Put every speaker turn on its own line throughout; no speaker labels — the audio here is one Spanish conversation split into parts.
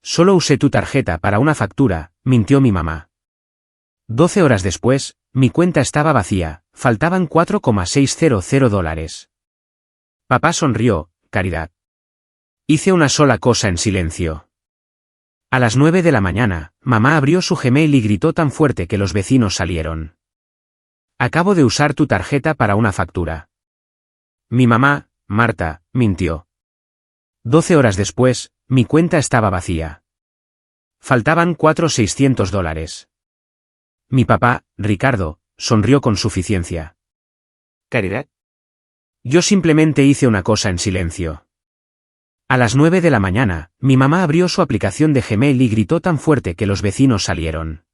Solo usé tu tarjeta para una factura, mintió mi mamá. 12 horas después, mi cuenta estaba vacía, faltaban $4,600. Papá sonrió, Caridad. Hice una sola cosa en silencio. A las 9 de la mañana, mamá abrió su Gmail y gritó tan fuerte que los vecinos salieron. Acabo de usar tu tarjeta para una factura. Mi mamá, Marta, mintió. 12 horas después, mi cuenta estaba vacía. Faltaban $4,600. Mi papá, Ricardo, sonrió con suficiencia.
Caridad.
Yo simplemente hice una cosa en silencio. A las 9 de la mañana, mi mamá abrió su aplicación de Gmail y gritó tan fuerte que los vecinos salieron.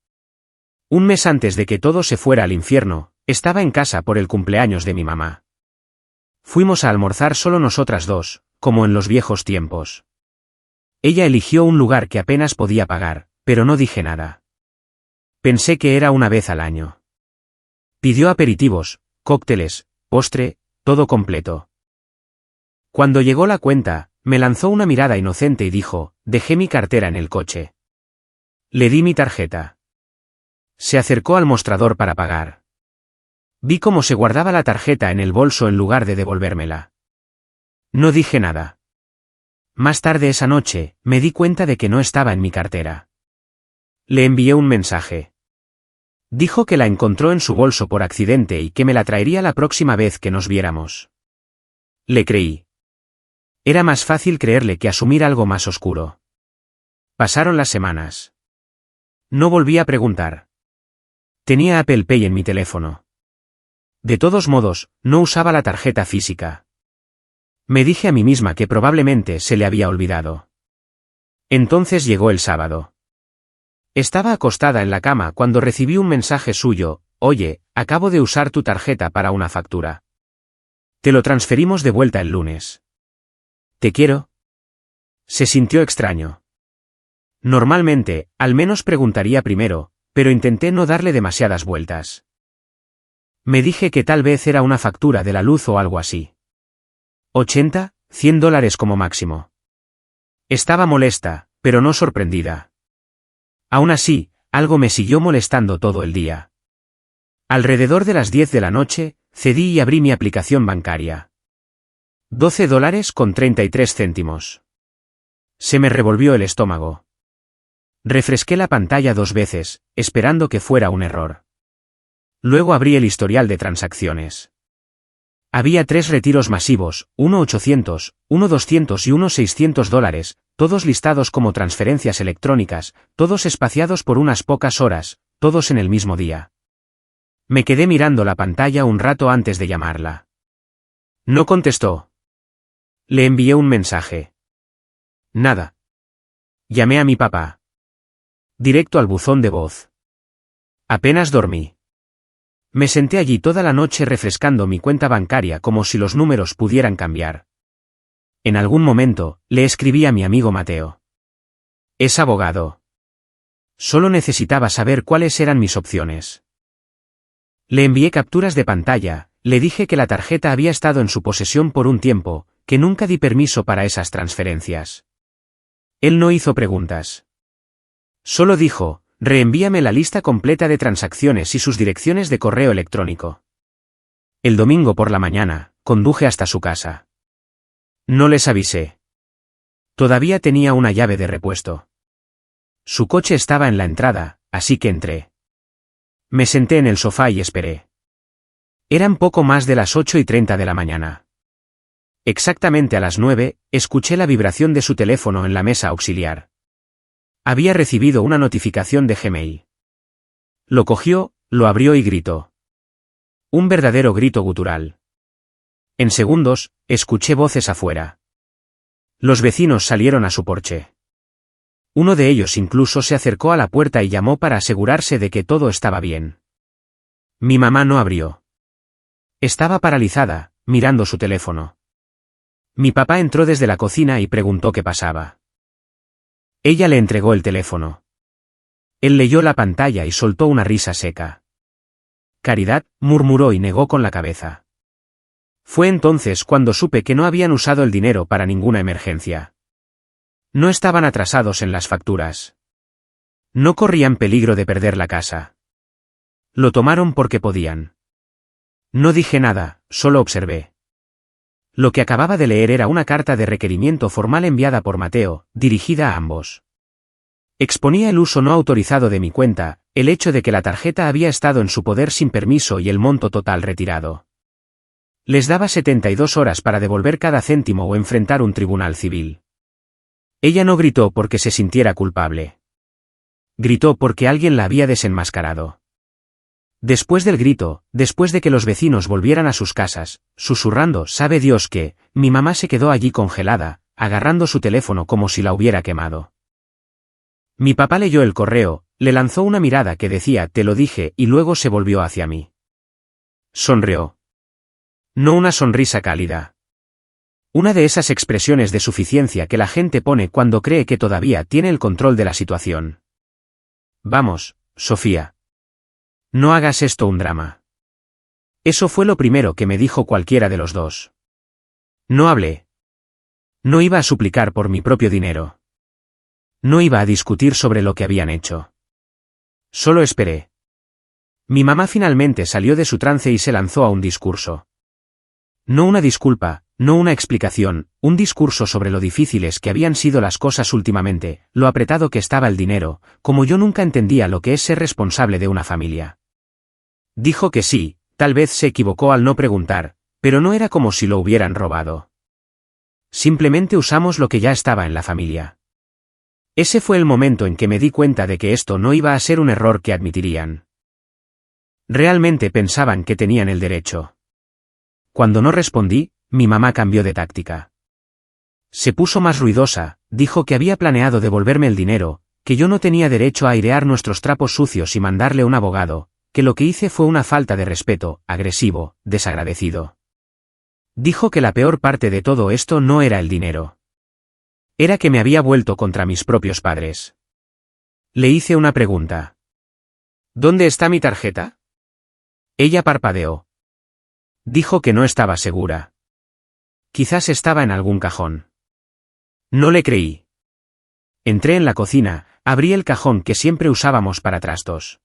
Un mes antes de que todo se fuera al infierno, estaba en casa por el cumpleaños de mi mamá. Fuimos a almorzar solo nosotras dos, como en los viejos tiempos. Ella eligió un lugar que apenas podía pagar, pero no dije nada. Pensé que era una vez al año. Pidió aperitivos, cócteles, postre, todo completo. Cuando llegó la cuenta, me lanzó una mirada inocente y dijo, dejé mi cartera en el coche. Le di mi tarjeta. Se acercó al mostrador para pagar. Vi cómo se guardaba la tarjeta en el bolso en lugar de devolvérmela. No dije nada. Más tarde esa noche, me di cuenta de que no estaba en mi cartera. Le envié un mensaje. Dijo que la encontró en su bolso por accidente y que me la traería la próxima vez que nos viéramos. Le creí. Era más fácil creerle que asumir algo más oscuro. Pasaron las semanas. No volví a preguntar. Tenía Apple Pay en mi teléfono. De todos modos, no usaba la tarjeta física. Me dije a mí misma que probablemente se le había olvidado. Entonces llegó el sábado. Estaba acostada en la cama cuando recibí un mensaje suyo, oye, acabo de usar tu tarjeta para una factura. Te lo transferimos de vuelta el lunes. ¿Te quiero? Se sintió extraño. Normalmente, al menos preguntaría primero, pero intenté no darle demasiadas vueltas. Me dije que tal vez era una factura de la luz o algo así. $80, $100 como máximo. Estaba molesta, pero no sorprendida. Aún así, algo me siguió molestando todo el día. Alrededor de las 10 de la noche, cedí y abrí mi aplicación bancaria. $12,33. Se me revolvió el estómago. Refresqué la pantalla 2 veces, esperando que fuera un error. Luego abrí el historial de transacciones. Había 3 retiros masivos, uno $800, uno $200 y uno $600, todos listados como transferencias electrónicas, todos espaciados por unas pocas horas, todos en el mismo día. Me quedé mirando la pantalla un rato antes de llamarla. No contestó. Le envié un mensaje. Nada. Llamé a mi papá. Directo al buzón de voz. Apenas dormí. Me senté allí toda la noche refrescando mi cuenta bancaria como si los números pudieran cambiar. En algún momento, le escribí a mi amigo Mateo. Es abogado. Solo necesitaba saber cuáles eran mis opciones. Le envié capturas de pantalla, le dije que la tarjeta había estado en su posesión por un tiempo, que nunca di permiso para esas transferencias. Él no hizo preguntas. Solo dijo, reenvíame la lista completa de transacciones y sus direcciones de correo electrónico. El domingo por la mañana, conduje hasta su casa. No les avisé. Todavía tenía una llave de repuesto. Su coche estaba en la entrada, así que entré. Me senté en el sofá y esperé. Eran poco más de las 8:30 de la mañana. Exactamente a las 9, escuché la vibración de su teléfono en la mesa auxiliar. Había recibido una notificación de Gmail. Lo cogió, lo abrió y gritó. Un verdadero grito gutural. En segundos, escuché voces afuera. Los vecinos salieron a su porche. Uno de ellos incluso se acercó a la puerta y llamó para asegurarse de que todo estaba bien. Mi mamá no abrió. Estaba paralizada, mirando su teléfono. Mi papá entró desde la cocina y preguntó qué pasaba. Ella le entregó el teléfono. Él leyó la pantalla y soltó una risa seca. Caridad, murmuró y negó con la cabeza. Fue entonces cuando supe que no habían usado el dinero para ninguna emergencia. No estaban atrasados en las facturas. No corrían peligro de perder la casa. Lo tomaron porque podían. No dije nada, solo observé. Lo que acababa de leer era una carta de requerimiento formal enviada por Mateo, dirigida a ambos. Exponía el uso no autorizado de mi cuenta, el hecho de que la tarjeta había estado en su poder sin permiso y el monto total retirado. Les daba 72 horas para devolver cada céntimo o enfrentar un tribunal civil. Ella no gritó porque se sintiera culpable. Gritó porque alguien la había desenmascarado. Después del grito, después de que los vecinos volvieran a sus casas, susurrando «sabe Dios qué», mi mamá se quedó allí congelada, agarrando su teléfono como si la hubiera quemado. Mi papá leyó el correo, le lanzó una mirada que decía «te lo dije» y luego se volvió hacia mí. Sonrió. No una sonrisa cálida. Una de esas expresiones de suficiencia que la gente pone cuando cree que todavía tiene el control de la situación. Vamos, Sofía. No hagas esto un drama. Eso fue lo primero que me dijo cualquiera de los dos. No hablé. No iba a suplicar por mi propio dinero. No iba a discutir sobre lo que habían hecho. Solo esperé. Mi mamá finalmente salió de su trance y se lanzó a un discurso. No una disculpa, no una explicación, un discurso sobre lo difíciles que habían sido las cosas últimamente, lo apretado que estaba el dinero, como yo nunca entendía lo que es ser responsable de una familia. Dijo que sí, tal vez se equivocó al no preguntar, pero no era como si lo hubieran robado. Simplemente usamos lo que ya estaba en la familia. Ese fue el momento en que me di cuenta de que esto no iba a ser un error que admitirían. Realmente pensaban que tenían el derecho. Cuando no respondí, mi mamá cambió de táctica. Se puso más ruidosa, dijo que había planeado devolverme el dinero, que yo no tenía derecho a airear nuestros trapos sucios y mandarle un abogado, que lo que hice fue una falta de respeto, agresivo, desagradecido. Dijo que la peor parte de todo esto no era el dinero. Era que me había vuelto contra mis propios padres. Le hice una pregunta. ¿Dónde está mi tarjeta? Ella parpadeó. Dijo que no estaba segura. Quizás estaba en algún cajón. No le creí. Entré en la cocina, abrí el cajón que siempre usábamos para trastos.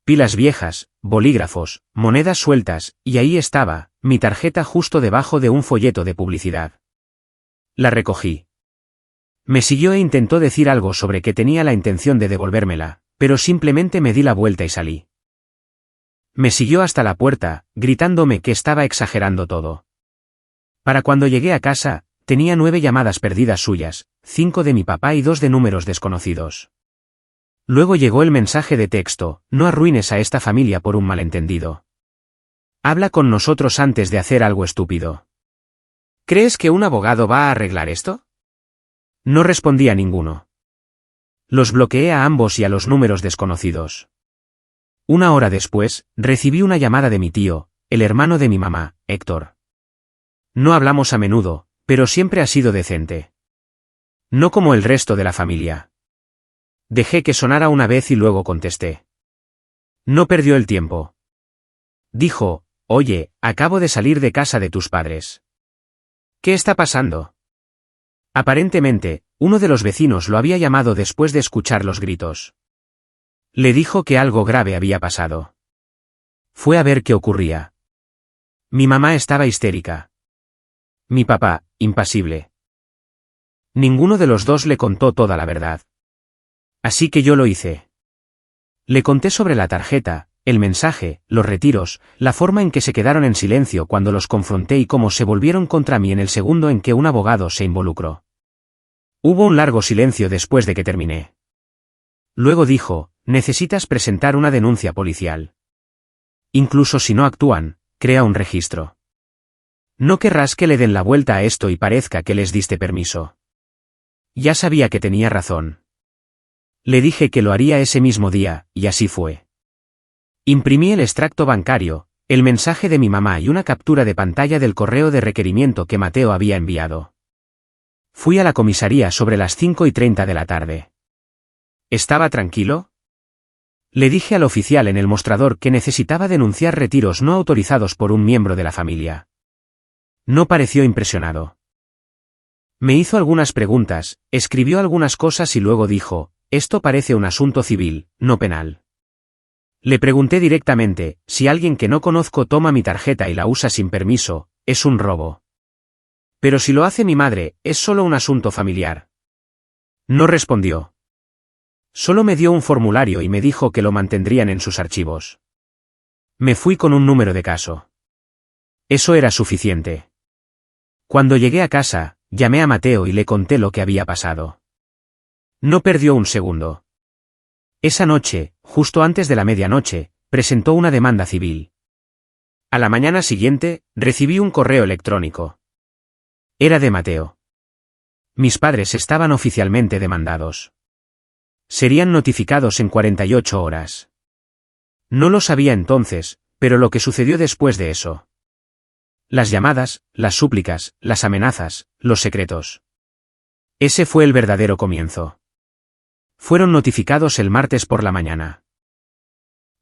Pilas viejas, bolígrafos, monedas sueltas, y ahí estaba, mi tarjeta justo debajo de un folleto de publicidad. La recogí. Me siguió e intentó decir algo sobre que tenía la intención de devolvérmela, pero simplemente me di la vuelta y salí. Me siguió hasta la puerta, gritándome que estaba exagerando todo. Para cuando llegué a casa, tenía 9 llamadas perdidas suyas, 5 de mi papá y 2 de números desconocidos. Luego llegó el mensaje de texto: no arruines a esta familia por un malentendido. Habla con nosotros antes de hacer algo estúpido. ¿Crees que un abogado va a arreglar esto? No respondí a ninguno. Los bloqueé a ambos y a los números desconocidos. Una hora después, recibí una llamada de mi tío, el hermano de mi mamá, Héctor. No hablamos a menudo, pero siempre ha sido decente. No como el resto de la familia. Dejé que sonara una vez y luego contesté. No perdió el tiempo. Dijo: oye, acabo de salir de casa de tus padres. ¿Qué está pasando? Aparentemente, uno de los vecinos lo había llamado después de escuchar los gritos. Le dijo que algo grave había pasado. Fue a ver qué ocurría. Mi mamá estaba histérica. Mi papá, impasible. Ninguno de los dos le contó toda la verdad. Así que yo lo hice. Le conté sobre la tarjeta, el mensaje, los retiros, la forma en que se quedaron en silencio cuando los confronté y cómo se volvieron contra mí en el segundo en que un abogado se involucró. Hubo un largo silencio después de que terminé. Luego dijo: necesitas presentar una denuncia policial. Incluso si no actúan, crea un registro. No querrás que le den la vuelta a esto y parezca que les diste permiso. Ya sabía que tenía razón. Le dije que lo haría ese mismo día, y así fue. Imprimí el extracto bancario, el mensaje de mi mamá y una captura de pantalla del correo de requerimiento que Mateo había enviado. Fui a la comisaría sobre las 5:30 de la tarde. ¿Estaba tranquilo? Le dije al oficial en el mostrador que necesitaba denunciar retiros no autorizados por un miembro de la familia. No pareció impresionado. Me hizo algunas preguntas, escribió algunas cosas y luego dijo, esto parece un asunto civil, no penal. Le pregunté directamente, si alguien que no conozco toma mi tarjeta y la usa sin permiso, es un robo. Pero si lo hace mi madre, es solo un asunto familiar. No respondió. Solo me dio un formulario y me dijo que lo mantendrían en sus archivos. Me fui con un número de caso. Eso era suficiente. Cuando llegué a casa, llamé a Mateo y le conté lo que había pasado. No perdió un segundo. Esa noche, justo antes de la medianoche, presentó una demanda civil. A la mañana siguiente, recibí un correo electrónico. Era de Mateo. Mis padres estaban oficialmente demandados. Serían notificados en 48 horas. No lo sabía entonces, pero lo que sucedió después de eso. Las llamadas, las súplicas, las amenazas, los secretos. Ese fue el verdadero comienzo. Fueron notificados el martes por la mañana.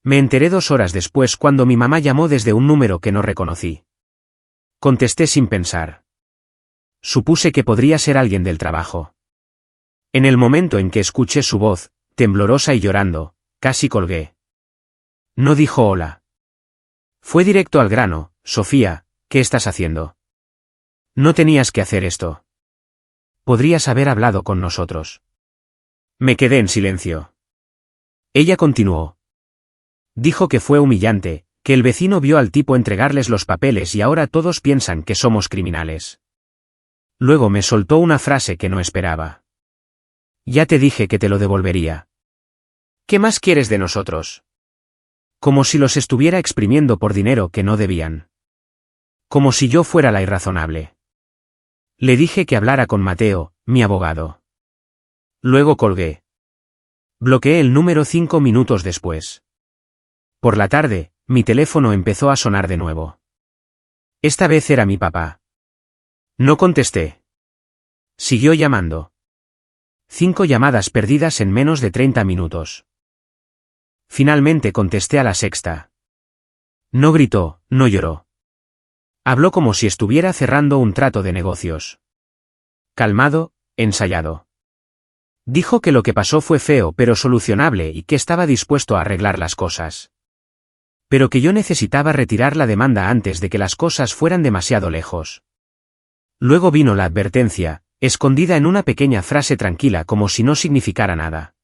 Me enteré 2 horas después cuando mi mamá llamó desde un número que no reconocí. Contesté sin pensar. Supuse que podría ser alguien del trabajo. En el momento en que escuché su voz, temblorosa y llorando, casi colgué. No dijo hola. Fue directo al grano, Sofía, ¿qué estás haciendo? No tenías que hacer esto. Podrías haber hablado con nosotros. Me quedé en silencio. Ella continuó. Dijo que fue humillante, que el vecino vio al tipo entregarles los papeles y ahora todos piensan que somos criminales. Luego me soltó una frase que no esperaba. Ya te dije que te lo devolvería. ¿Qué más quieres de nosotros? Como si los estuviera exprimiendo por dinero que no debían. Como si yo fuera la irrazonable. Le dije que hablara con Mateo, mi abogado. Luego colgué. Bloqueé el número 5 minutos después. Por la tarde, mi teléfono empezó a sonar de nuevo. Esta vez era mi papá. No contesté. Siguió llamando. 5 llamadas perdidas en menos de 30 minutos. Finalmente contesté a la sexta. No gritó, no lloró. Habló como si estuviera cerrando un trato de negocios. Calmado, ensayado. Dijo que lo que pasó fue feo pero solucionable y que estaba dispuesto a arreglar las cosas. Pero que yo necesitaba retirar la demanda antes de que las cosas fueran demasiado lejos. Luego vino la advertencia, escondida en una pequeña frase tranquila como si no significara nada.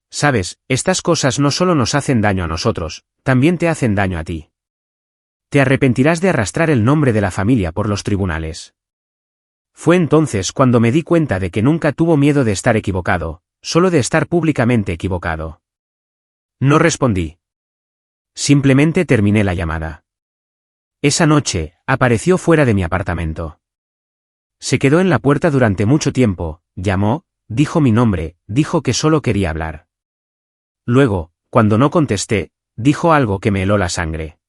Sabes, estas cosas no solo nos hacen daño a nosotros, también te hacen daño a ti. Te arrepentirás de arrastrar el nombre de la familia por los tribunales. Fue entonces cuando me di cuenta de que nunca tuvo miedo de estar equivocado, solo de estar públicamente equivocado. No respondí. Simplemente terminé la llamada. Esa noche, apareció fuera de mi apartamento. Se quedó en la puerta durante mucho tiempo, llamó, dijo mi nombre, dijo que solo quería hablar. Luego, cuando no contesté, dijo algo que me heló la sangre.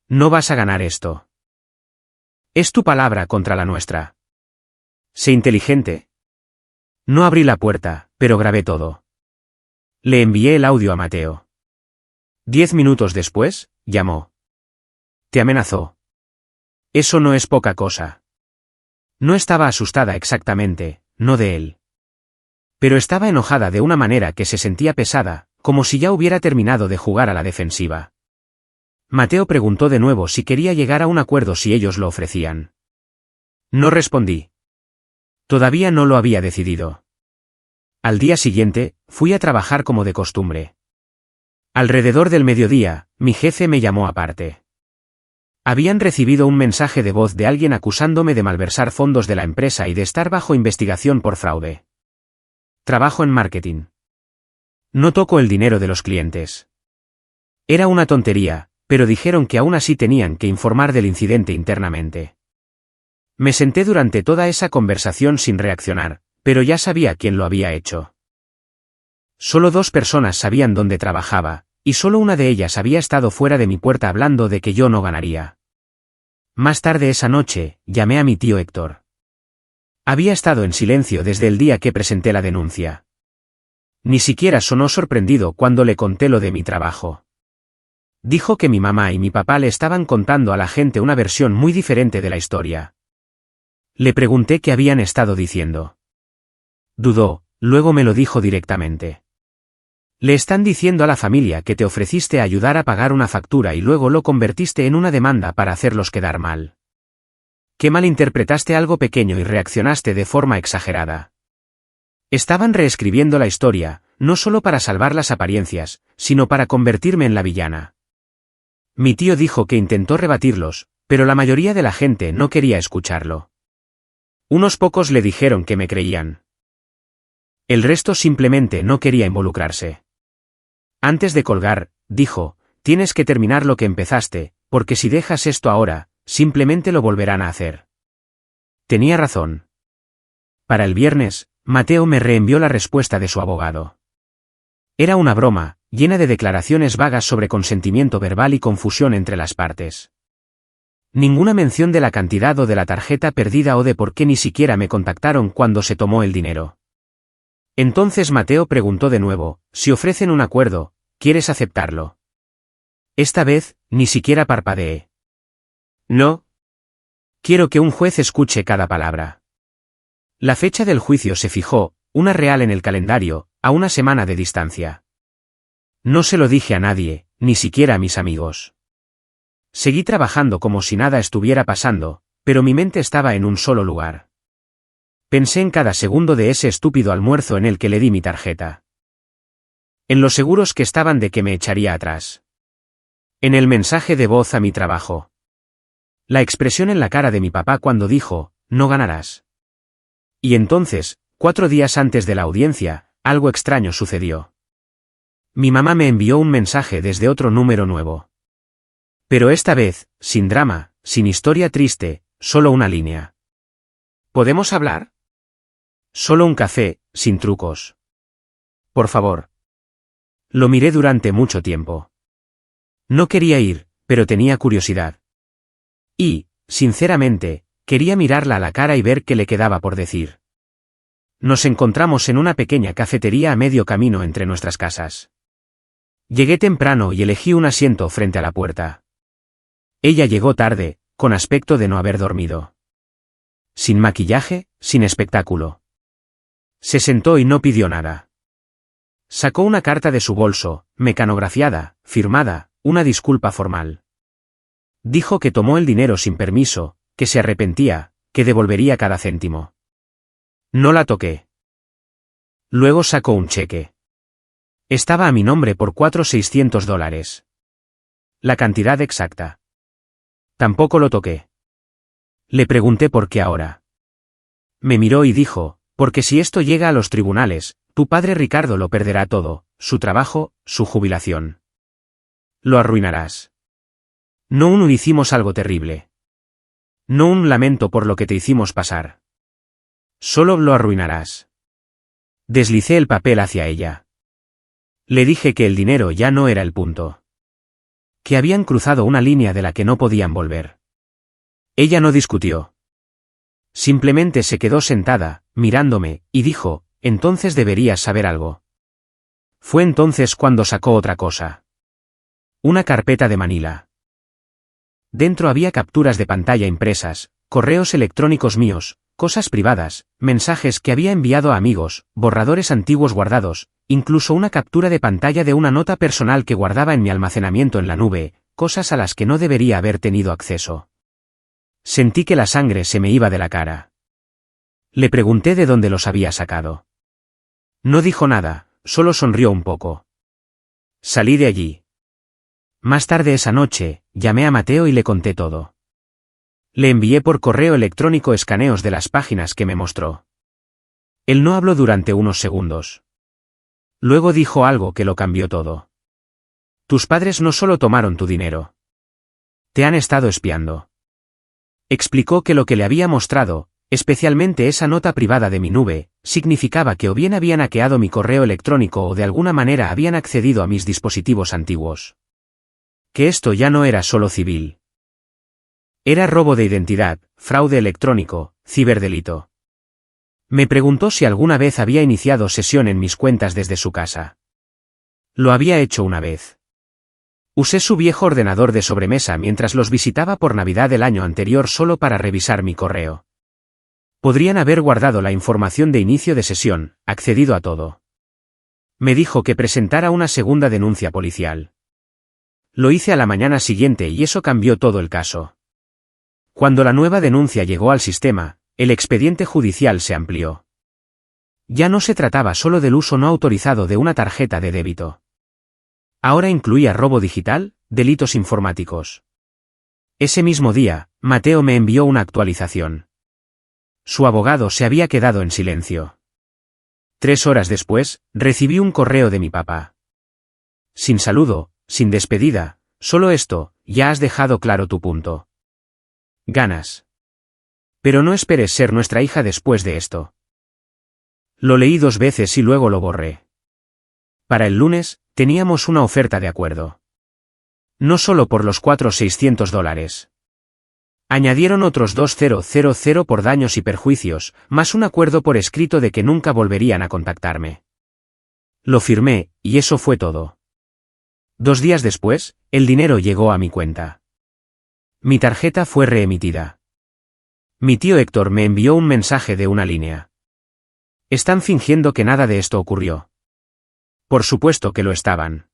No vas a ganar esto. Es tu palabra contra la nuestra. Sé inteligente. No abrí la puerta, pero grabé todo. Le envié el audio a Mateo. 10 minutos después, llamó. Te amenazó. Eso no es poca cosa. No estaba asustada exactamente, no de él. Pero estaba enojada de una manera que se sentía pesada, como si ya hubiera terminado de jugar a la defensiva. Mateo preguntó de nuevo si quería llegar a un acuerdo si ellos lo ofrecían. No respondí. Todavía no lo había decidido. Al día siguiente, fui a trabajar como de costumbre. Alrededor del mediodía, mi jefe me llamó aparte. Habían recibido un mensaje de voz de alguien acusándome de malversar fondos de la empresa y de estar bajo investigación por fraude. Trabajo en marketing. No toco el dinero de los clientes. Era una tontería, pero dijeron que aún así tenían que informar del incidente internamente. Me senté durante toda esa conversación sin reaccionar, pero ya sabía quién lo había hecho. Solo 2 personas sabían dónde trabajaba, y solo una de ellas había estado fuera de mi puerta hablando de que yo no ganaría. Más tarde esa noche, llamé a mi tío Héctor. Había estado en silencio desde el día que presenté la denuncia. Ni siquiera sonó sorprendido cuando le conté lo de mi trabajo. Dijo que mi mamá y mi papá le estaban contando a la gente una versión muy diferente de la historia. Le pregunté qué habían estado diciendo. Dudó, luego me lo dijo directamente. Le están diciendo a la familia que te ofreciste a ayudar a pagar una factura y luego lo convertiste en una demanda para hacerlos quedar mal. Que malinterpretaste algo pequeño y reaccionaste de forma exagerada. Estaban reescribiendo la historia, no solo para salvar las apariencias, sino para convertirme en la villana. Mi tío dijo que intentó rebatirlos, pero la mayoría de la gente no quería escucharlo. Unos pocos le dijeron que me creían. El resto simplemente no quería involucrarse. Antes de colgar, dijo, tienes que terminar lo que empezaste, porque si dejas esto ahora, simplemente lo volverán a hacer. Tenía razón. Para el viernes, Mateo me reenvió la respuesta de su abogado. Era una broma, llena de declaraciones vagas sobre consentimiento verbal y confusión entre las partes. Ninguna mención de la cantidad o de la tarjeta perdida o de por qué ni siquiera me contactaron cuando se tomó el dinero. Entonces Mateo preguntó de nuevo, si ofrecen un acuerdo, ¿quieres aceptarlo? Esta vez, ni siquiera parpadeé. No. Quiero que un juez escuche cada palabra. La fecha del juicio se fijó, una real en el calendario, a una semana de distancia. No se lo dije a nadie, ni siquiera a mis amigos. Seguí trabajando como si nada estuviera pasando, pero mi mente estaba en un solo lugar. Pensé en cada segundo de ese estúpido almuerzo en el que le di mi tarjeta. En los seguros que estaban de que me echaría atrás. En el mensaje de voz a mi trabajo. La expresión en la cara de mi papá cuando dijo, no ganarás. Y entonces, 4 días antes de la audiencia, algo extraño sucedió. Mi mamá me envió un mensaje desde otro número nuevo. Pero esta vez, sin drama, sin historia triste, solo una línea. ¿Podemos hablar? Solo un café, sin trucos. Por favor. Lo miré durante mucho tiempo. No quería ir, pero tenía curiosidad. Y, sinceramente, quería mirarla a la cara y ver qué le quedaba por decir. Nos encontramos en una pequeña cafetería a medio camino entre nuestras casas. Llegué temprano y elegí un asiento frente a la puerta. Ella llegó tarde, con aspecto de no haber dormido. Sin maquillaje, sin espectáculo. Se sentó y no pidió nada. Sacó una carta de su bolso, mecanografiada, firmada, una disculpa formal. Dijo que tomó el dinero sin permiso, que se arrepentía, que devolvería cada céntimo. No la toqué. Luego sacó un cheque. Estaba a mi nombre por $4,600. La cantidad exacta. Tampoco lo toqué. Le pregunté por qué ahora. Me miró y dijo, porque si esto llega a los tribunales, tu padre Ricardo lo perderá todo, su trabajo, su jubilación. Lo arruinarás. No hicimos algo terrible. No un lamento por lo que te hicimos pasar. Solo lo arruinarás. Deslicé el papel hacia ella. Le dije que el dinero ya no era el punto. Que habían cruzado una línea de la que no podían volver. Ella no discutió. Simplemente se quedó sentada, mirándome, y dijo, entonces deberías saber algo. Fue entonces cuando sacó otra cosa. Una carpeta de Manila. Dentro había capturas de pantalla impresas, correos electrónicos míos, cosas privadas, mensajes que había enviado a amigos, borradores antiguos guardados, incluso una captura de pantalla de una nota personal que guardaba en mi almacenamiento en la nube, cosas a las que no debería haber tenido acceso. Sentí que la sangre se me iba de la cara. Le pregunté de dónde los había sacado. No dijo nada, solo sonrió un poco. Salí de allí. Más tarde esa noche, llamé a Mateo y le conté todo. Le envié por correo electrónico escaneos de las páginas que me mostró. Él no habló durante unos segundos. Luego dijo algo que lo cambió todo. Tus padres no solo tomaron tu dinero. Te han estado espiando. Explicó que lo que le había mostrado, especialmente esa nota privada de mi nube, significaba que o bien habían hackeado mi correo electrónico o de alguna manera habían accedido a mis dispositivos antiguos. Que esto ya no era solo civil. Era robo de identidad, fraude electrónico, ciberdelito. Me preguntó si alguna vez había iniciado sesión en mis cuentas desde su casa. Lo había hecho una vez. Usé su viejo ordenador de sobremesa mientras los visitaba por Navidad del año anterior solo para revisar mi correo. Podrían haber guardado la información de inicio de sesión, accedido a todo. Me dijo que presentara una segunda denuncia policial. Lo hice a la mañana siguiente y eso cambió todo el caso. Cuando la nueva denuncia llegó al sistema, el expediente judicial se amplió. Ya no se trataba solo del uso no autorizado de una tarjeta de débito. Ahora incluía robo digital, delitos informáticos. Ese mismo día, Mateo me envió una actualización. Su abogado se había quedado en silencio. 3 horas después, recibí un correo de mi papá. Sin saludo, sin despedida, solo esto, ya has dejado claro tu punto. Ganas. Pero no esperes ser nuestra hija después de esto. Lo leí 2 veces y luego lo borré. Para el lunes, teníamos una oferta de acuerdo. No solo por los $4,600. Añadieron otros $2,000 por daños y perjuicios, más un acuerdo por escrito de que nunca volverían a contactarme. Lo firmé, y eso fue todo. 2 días después, el dinero llegó a mi cuenta. Mi tarjeta fue reemitida. Mi tío Héctor me envió un mensaje de una línea. Están fingiendo que nada de esto ocurrió. Por supuesto que lo estaban.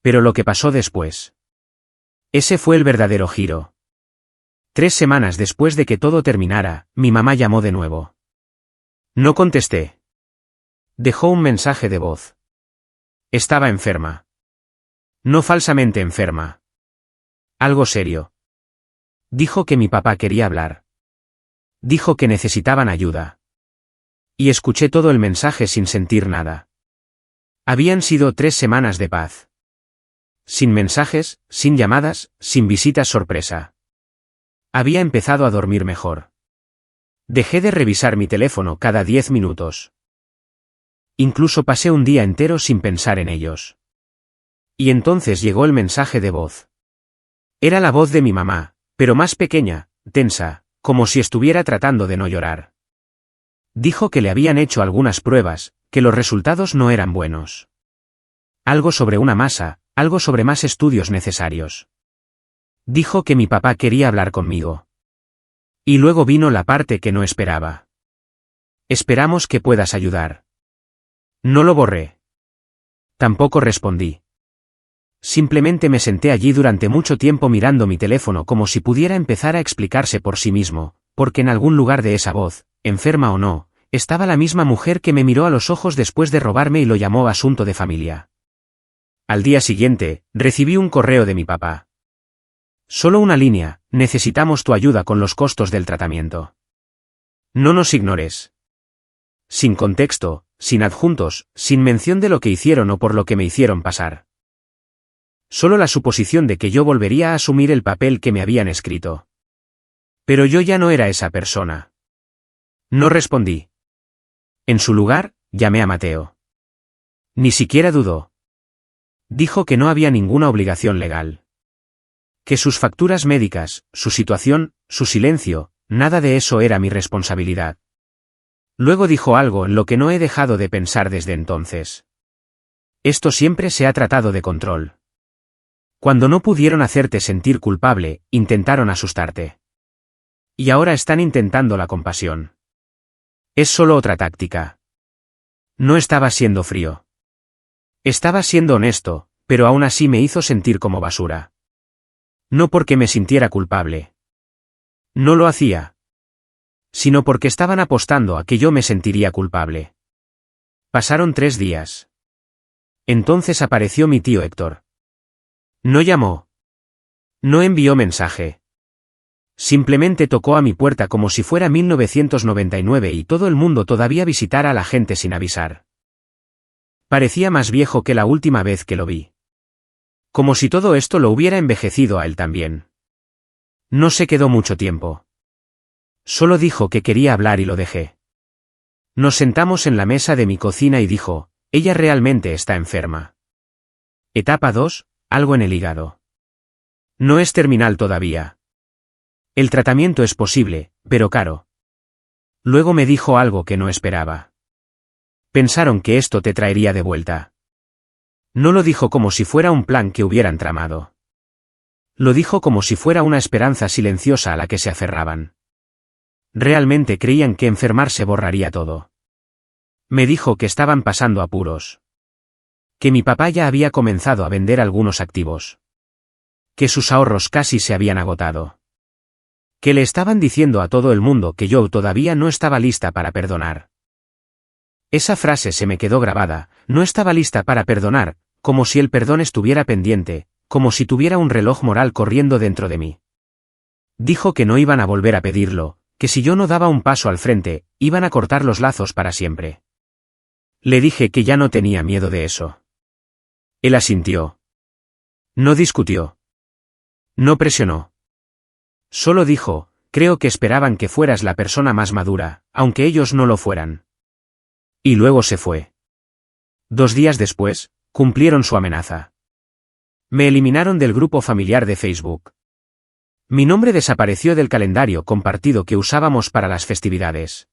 Pero lo que pasó después. Ese fue el verdadero giro. 3 semanas después de que todo terminara, mi mamá llamó de nuevo. No contesté. Dejó un mensaje de voz. Estaba enferma. No falsamente enferma. Algo serio. Dijo que mi papá quería hablar. Dijo que necesitaban ayuda. Y escuché todo el mensaje sin sentir nada. Habían sido 3 semanas de paz. Sin mensajes, sin llamadas, sin visitas sorpresa. Había empezado a dormir mejor. Dejé de revisar mi teléfono cada 10 minutos. Incluso pasé un día entero sin pensar en ellos. Y entonces llegó el mensaje de voz. Era la voz de mi mamá, pero más pequeña, tensa, como si estuviera tratando de no llorar. Dijo que le habían hecho algunas pruebas, que los resultados no eran buenos. Algo sobre una masa, algo sobre más estudios necesarios. Dijo que mi papá quería hablar conmigo. Y luego vino la parte que no esperaba. Esperamos que puedas ayudar. No lo borré. Tampoco respondí. Simplemente me senté allí durante mucho tiempo mirando mi teléfono como si pudiera empezar a explicarse por sí mismo, porque en algún lugar de esa voz, enferma o no, estaba la misma mujer que me miró a los ojos después de robarme y lo llamó asunto de familia. Al día siguiente, recibí un correo de mi papá. Solo una línea, necesitamos tu ayuda con los costos del tratamiento. No nos ignores. Sin contexto, sin adjuntos, sin mención de lo que hicieron o por lo que me hicieron pasar. Solo la suposición de que yo volvería a asumir el papel que me habían escrito. Pero yo ya no era esa persona. No respondí. En su lugar, llamé a Mateo. Ni siquiera dudó. Dijo que no había ninguna obligación legal. Que sus facturas médicas, su situación, su silencio, nada de eso era mi responsabilidad. Luego dijo algo en lo que no he dejado de pensar desde entonces. Esto siempre se ha tratado de control. Cuando no pudieron hacerte sentir culpable, intentaron asustarte. Y ahora están intentando la compasión. Es solo otra táctica. No estaba siendo frío. Estaba siendo honesto, pero aún así me hizo sentir como basura. No porque me sintiera culpable. No lo hacía. Sino porque estaban apostando a que yo me sentiría culpable. Pasaron 3 días. Entonces apareció mi tío Héctor. No llamó. No envió mensaje. Simplemente tocó a mi puerta como si fuera 1999 y todo el mundo todavía visitara a la gente sin avisar. Parecía más viejo que la última vez que lo vi. Como si todo esto lo hubiera envejecido a él también. No se quedó mucho tiempo. Solo dijo que quería hablar y lo dejé. Nos sentamos en la mesa de mi cocina y dijo, ella realmente está enferma. Etapa 2, algo en el hígado. No es terminal todavía. El tratamiento es posible, pero caro. Luego me dijo algo que no esperaba. Pensaron que esto te traería de vuelta. No lo dijo como si fuera un plan que hubieran tramado. Lo dijo como si fuera una esperanza silenciosa a la que se aferraban. Realmente creían que enfermarse borraría todo. Me dijo que estaban pasando apuros. Que mi papá ya había comenzado a vender algunos activos. Que sus ahorros casi se habían agotado. Que le estaban diciendo a todo el mundo que yo todavía no estaba lista para perdonar. Esa frase se me quedó grabada, no estaba lista para perdonar, como si el perdón estuviera pendiente, como si tuviera un reloj moral corriendo dentro de mí. Dijo que no iban a volver a pedirlo, que si yo no daba un paso al frente, iban a cortar los lazos para siempre. Le dije que ya no tenía miedo de eso. Él asintió. No discutió. No presionó. Solo dijo, creo que esperaban que fueras la persona más madura, aunque ellos no lo fueran. Y luego se fue. 2 días después, cumplieron su amenaza. Me eliminaron del grupo familiar de Facebook. Mi nombre desapareció del calendario compartido que usábamos para las festividades.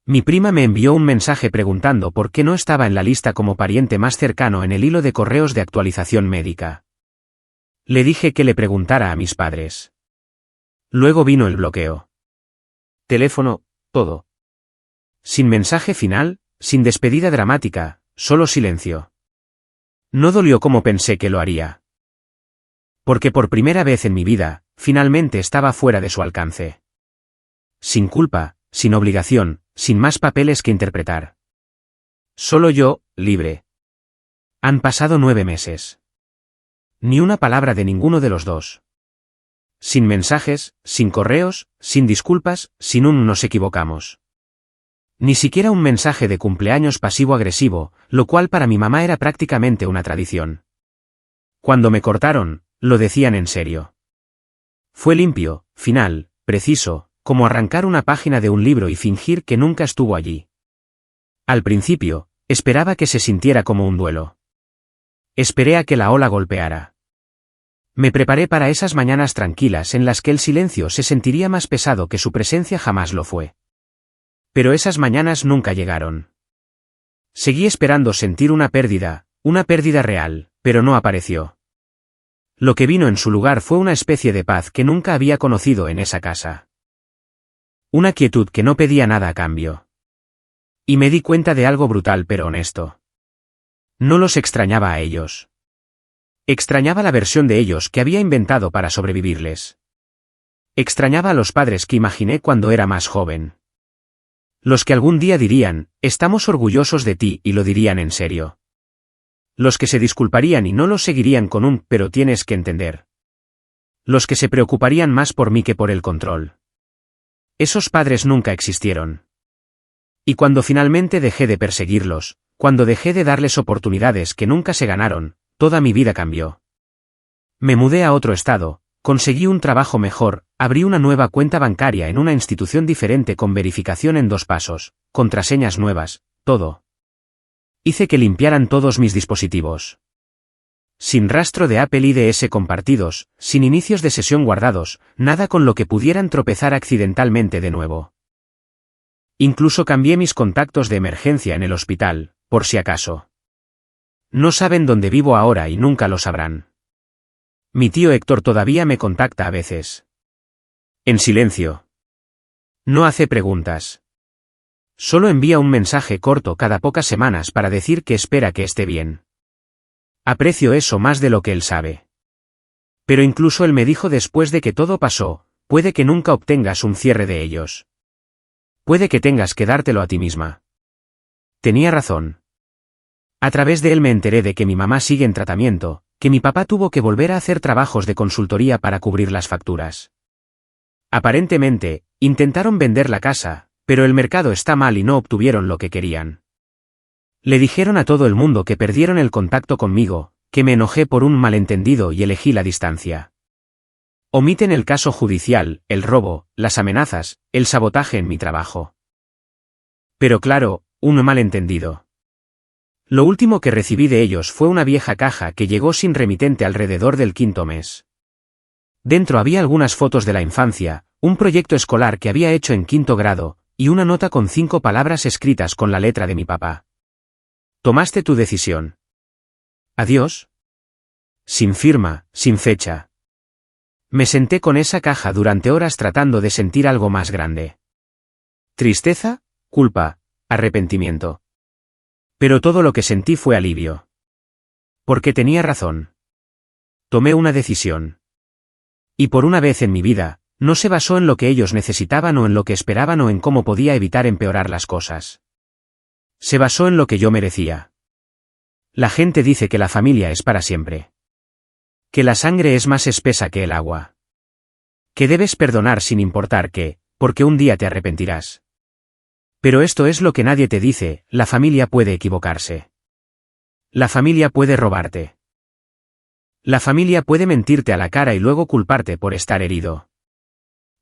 Mi prima me envió un mensaje preguntando por qué no estaba en la lista como pariente más cercano en el hilo de correos de actualización médica. Le dije que le preguntara a mis padres. Luego vino el bloqueo. Teléfono, todo. Sin mensaje final, sin despedida dramática, solo silencio. No dolió como pensé que lo haría. Porque por primera vez en mi vida, finalmente estaba fuera de su alcance. Sin culpa, sin obligación, sin más papeles que interpretar. Solo yo, libre. Han pasado 9 meses. Ni una palabra de ninguno de los dos. Sin mensajes, sin correos, sin disculpas, sin un nos equivocamos. Ni siquiera un mensaje de cumpleaños pasivo-agresivo, lo cual para mi mamá era prácticamente una tradición. Cuando me cortaron, lo decían en serio. Fue limpio, final, preciso, como arrancar una página de un libro y fingir que nunca estuvo allí. Al principio, esperaba que se sintiera como un duelo. Esperé a que la ola golpeara. Me preparé para esas mañanas tranquilas en las que el silencio se sentiría más pesado que su presencia jamás lo fue. Pero esas mañanas nunca llegaron. Seguí esperando sentir una pérdida real, pero no apareció. Lo que vino en su lugar fue una especie de paz que nunca había conocido en esa casa. Una quietud que no pedía nada a cambio. Y me di cuenta de algo brutal pero honesto. No los extrañaba a ellos. Extrañaba la versión de ellos que había inventado para sobrevivirles. Extrañaba a los padres que imaginé cuando era más joven. Los que algún día dirían, estamos orgullosos de ti y lo dirían en serio. Los que se disculparían y no lo seguirían con un pero tienes que entender. Los que se preocuparían más por mí que por el control. Esos padres nunca existieron. Y cuando finalmente dejé de perseguirlos, cuando dejé de darles oportunidades que nunca se ganaron, toda mi vida cambió. Me mudé a otro estado, conseguí un trabajo mejor, abrí una nueva cuenta bancaria en una institución diferente con verificación en 2 pasos, contraseñas nuevas, todo. Hice que limpiaran todos mis dispositivos. Sin rastro de Apple IDs compartidos, sin inicios de sesión guardados, nada con lo que pudieran tropezar accidentalmente de nuevo. Incluso cambié mis contactos de emergencia en el hospital, por si acaso. No saben dónde vivo ahora y nunca lo sabrán. Mi tío Héctor todavía me contacta a veces. En silencio. No hace preguntas. Solo envía un mensaje corto cada pocas semanas para decir que espera que esté bien. Aprecio eso más de lo que él sabe. Pero incluso él me dijo después de que todo pasó, puede que nunca obtengas un cierre de ellos. Puede que tengas que dártelo a ti misma. Tenía razón. A través de él me enteré de que mi mamá sigue en tratamiento, que mi papá tuvo que volver a hacer trabajos de consultoría para cubrir las facturas. Aparentemente, intentaron vender la casa, pero el mercado está mal y no obtuvieron lo que querían. Le dijeron a todo el mundo que perdieron el contacto conmigo, que me enojé por un malentendido y elegí la distancia. Omiten el caso judicial, el robo, las amenazas, el sabotaje en mi trabajo. Pero claro, un malentendido. Lo último que recibí de ellos fue una vieja caja que llegó sin remitente alrededor del 5.º mes. Dentro había algunas fotos de la infancia, un proyecto escolar que había hecho en 5.º grado, y una nota con 5 palabras escritas con la letra de mi papá. Tomaste tu decisión. Adiós. Sin firma, sin fecha. Me senté con esa caja durante horas tratando de sentir algo más grande. Tristeza, culpa, arrepentimiento. Pero todo lo que sentí fue alivio. Porque tenía razón. Tomé una decisión. Y por una vez en mi vida, no se basó en lo que ellos necesitaban o en lo que esperaban o en cómo podía evitar empeorar las cosas. Se basó en lo que yo merecía. La gente dice que la familia es para siempre. Que la sangre es más espesa que el agua. Que debes perdonar sin importar qué, porque un día te arrepentirás. Pero esto es lo que nadie te dice, la familia puede equivocarse. La familia puede robarte. La familia puede mentirte a la cara y luego culparte por estar herido.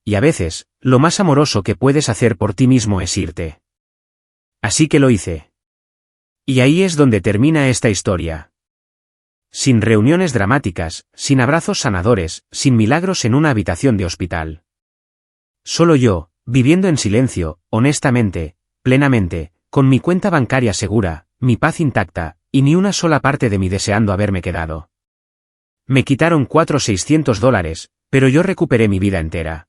Y a veces, lo más amoroso que puedes hacer por ti mismo es irte. Así que lo hice. Y ahí es donde termina esta historia. Sin reuniones dramáticas, sin abrazos sanadores, sin milagros en una habitación de hospital. Solo yo, viviendo en silencio, honestamente, plenamente, con mi cuenta bancaria segura, mi paz intacta, y ni una sola parte de mí deseando haberme quedado. Me quitaron $400 o $600, pero yo recuperé mi vida entera.